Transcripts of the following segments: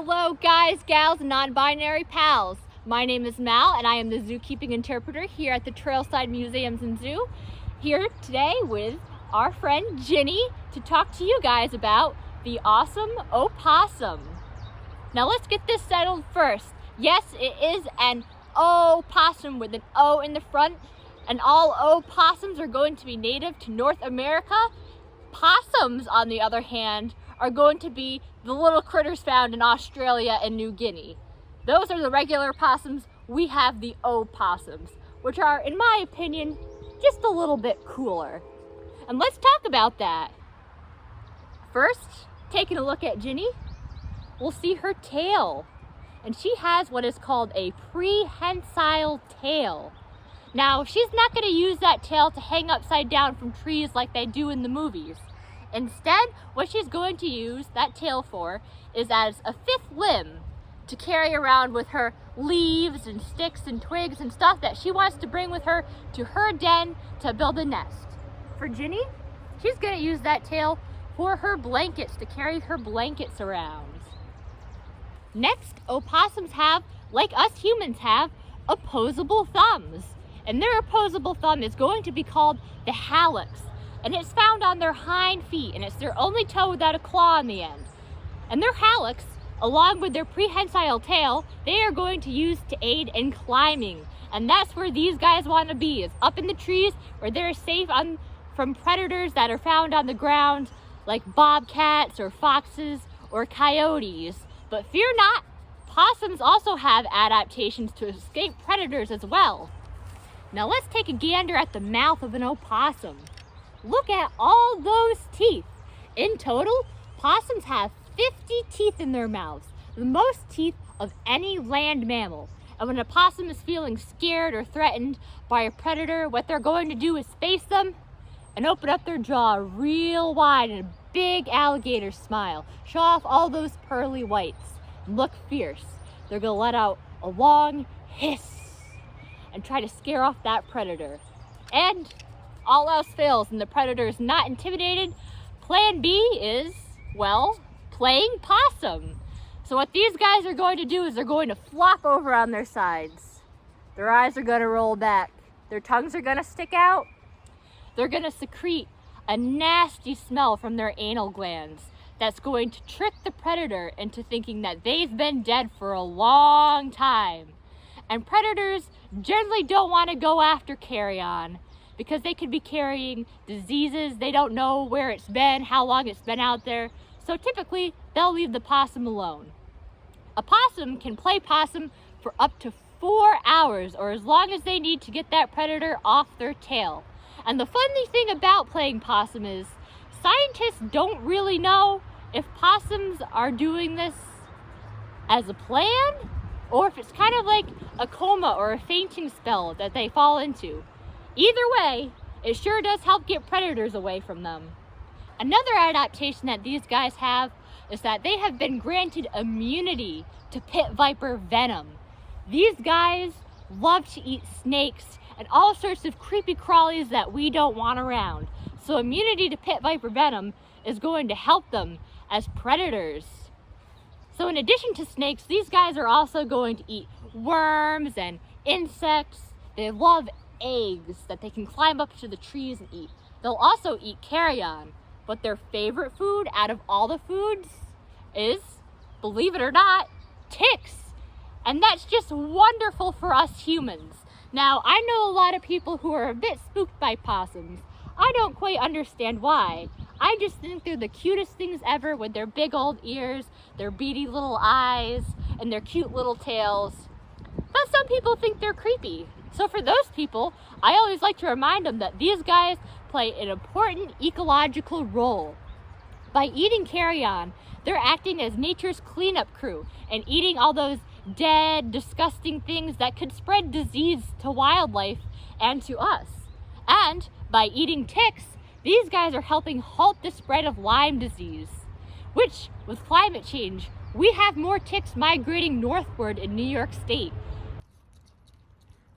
Hello guys, gals, and non-binary pals. My name is Mal and I am the zookeeping interpreter here at the Trailside Museums and Zoo. Here today with our friend Ginny to talk to you guys about the awesome opossum. Now let's get this settled first. Yes, it is an opossum with an O in the front, and all opossums are going to be native to North America. Possums, on the other hand, are going to be the little critters found in Australia and New Guinea. Those are the regular possums. We have the opossums, which are, in my opinion, just a little bit cooler. And let's talk about that. First, taking a look at Ginny, we'll see her tail. And she has what is called a prehensile tail. Now, she's not going to use that tail to hang upside down from trees like they do in the movies. Instead, what she's going to use that tail for is as a fifth limb to carry around with her leaves and sticks and twigs and stuff that she wants to bring with her to her den to build a nest. For Ginny, she's going to use that tail for her blankets, to carry her blankets around. Next, opossums have, like us humans have, opposable thumbs. And their opposable thumb is going to be called the hallux. And it's found on their hind feet, and it's their only toe without a claw on the end. And their hallux, along with their prehensile tail, they are going to use to aid in climbing. And that's where these guys want to be, is up in the trees where they're safe from predators that are found on the ground, like bobcats or foxes or coyotes. But fear not, possums also have adaptations to escape predators as well. Now let's take a gander at the mouth of an opossum. Look at all those teeth. In total, possums have 50 teeth in their mouths, the most teeth of any land mammal. And when a possum is feeling scared or threatened by a predator, what they're going to do is face them and open up their jaw real wide in a big alligator smile. Show off all those pearly whites and look fierce. They're going to let out a long hiss and try to scare off that predator. And all else fails and the predator is not intimidated, plan B is, well, playing possum. So what these guys are going to do is they're going to flop over on their sides. Their eyes are going to roll back. Their tongues are going to stick out. They're going to secrete a nasty smell from their anal glands that's going to trick the predator into thinking that they've been dead for a long time. And predators generally don't want to go after carrion because they could be carrying diseases. They don't know where it's been, how long it's been out there. So typically, they'll leave the possum alone. A possum can play possum for up to 4 hours, or as long as they need to get that predator off their tail. And the funny thing about playing possum is scientists don't really know if possums are doing this as a plan, or if it's kind of like a coma or a fainting spell that they fall into. Either way, it sure does help get predators away from them. Another adaptation that these guys have is that they have been granted immunity to pit viper venom. These guys love to eat snakes and all sorts of creepy crawlies that we don't want around. So immunity to pit viper venom is going to help them as predators. So in addition to snakes, these guys are also going to eat worms and insects. They love eggs that they can climb up to the trees and eat. They'll also eat carrion, but their favorite food out of all the foods is, believe it or not, ticks. And that's just wonderful for us humans. Now, I know a lot of people who are a bit spooked by possums. I don't quite understand why. I just think they're the cutest things ever with their big old ears, their beady little eyes, and their cute little tails. But some people think they're creepy. So for those people, I always like to remind them that these guys play an important ecological role. By eating carrion, they're acting as nature's cleanup crew and eating all those dead, disgusting things that could spread disease to wildlife and to us. And by eating ticks, these guys are helping halt the spread of Lyme disease, which, with climate change, we have more ticks migrating northward in New York State.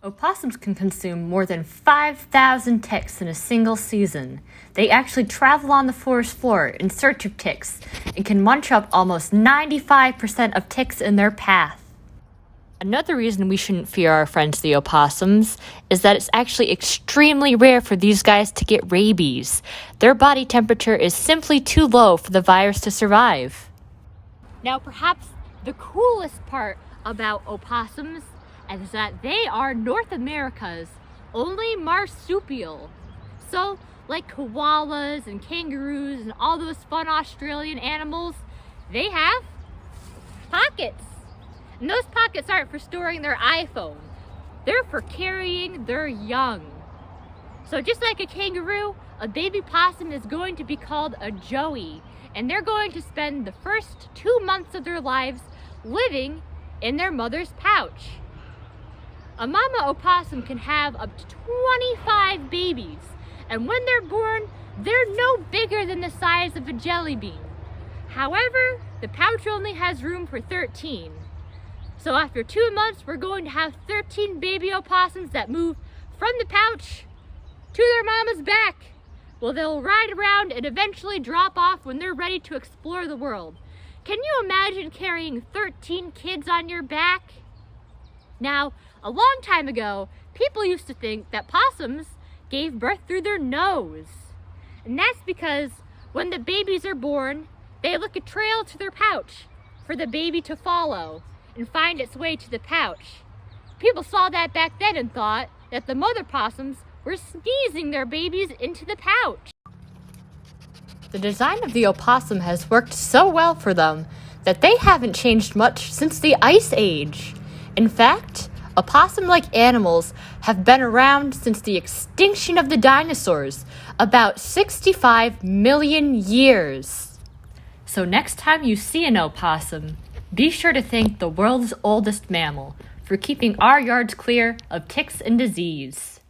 Opossums can consume more than 5,000 ticks in a single season. They actually travel on the forest floor in search of ticks and can munch up almost 95% of ticks in their path. Another reason we shouldn't fear our friends the opossums is that it's actually extremely rare for these guys to get rabies. Their body temperature is simply too low for the virus to survive. Now, perhaps the coolest part about opossums is that they are North America's only marsupial. So, like koalas and kangaroos and all those fun Australian animals, they have pockets. And those pockets aren't for storing their iPhone. They're for carrying their young. So just like a kangaroo, a baby possum is going to be called a joey, and they're going to spend the first 2 months of their lives living in their mother's pouch. A mama opossum can have up to 25 babies, and when they're born, they're no bigger than the size of a jelly bean. However, the pouch only has room for 13. So after 2 months, we're going to have 13 baby opossums that move from the pouch to their mama's back. Well, they'll ride around and eventually drop off when they're ready to explore the world. Can you imagine carrying 13 kids on your back? Now, a long time ago, people used to think that possums gave birth through their nose. And that's because when the babies are born, they look a trail to their pouch for the baby to follow and find its way to the pouch. People saw that back then and thought that the mother possums were sneezing their babies into the pouch. The design of the opossum has worked so well for them that they haven't changed much since the Ice Age. In fact, opossum-like animals have been around since the extinction of the dinosaurs, about 65 million years. So next time you see an opossum, be sure to thank the world's oldest mammal for keeping our yards clear of ticks and disease.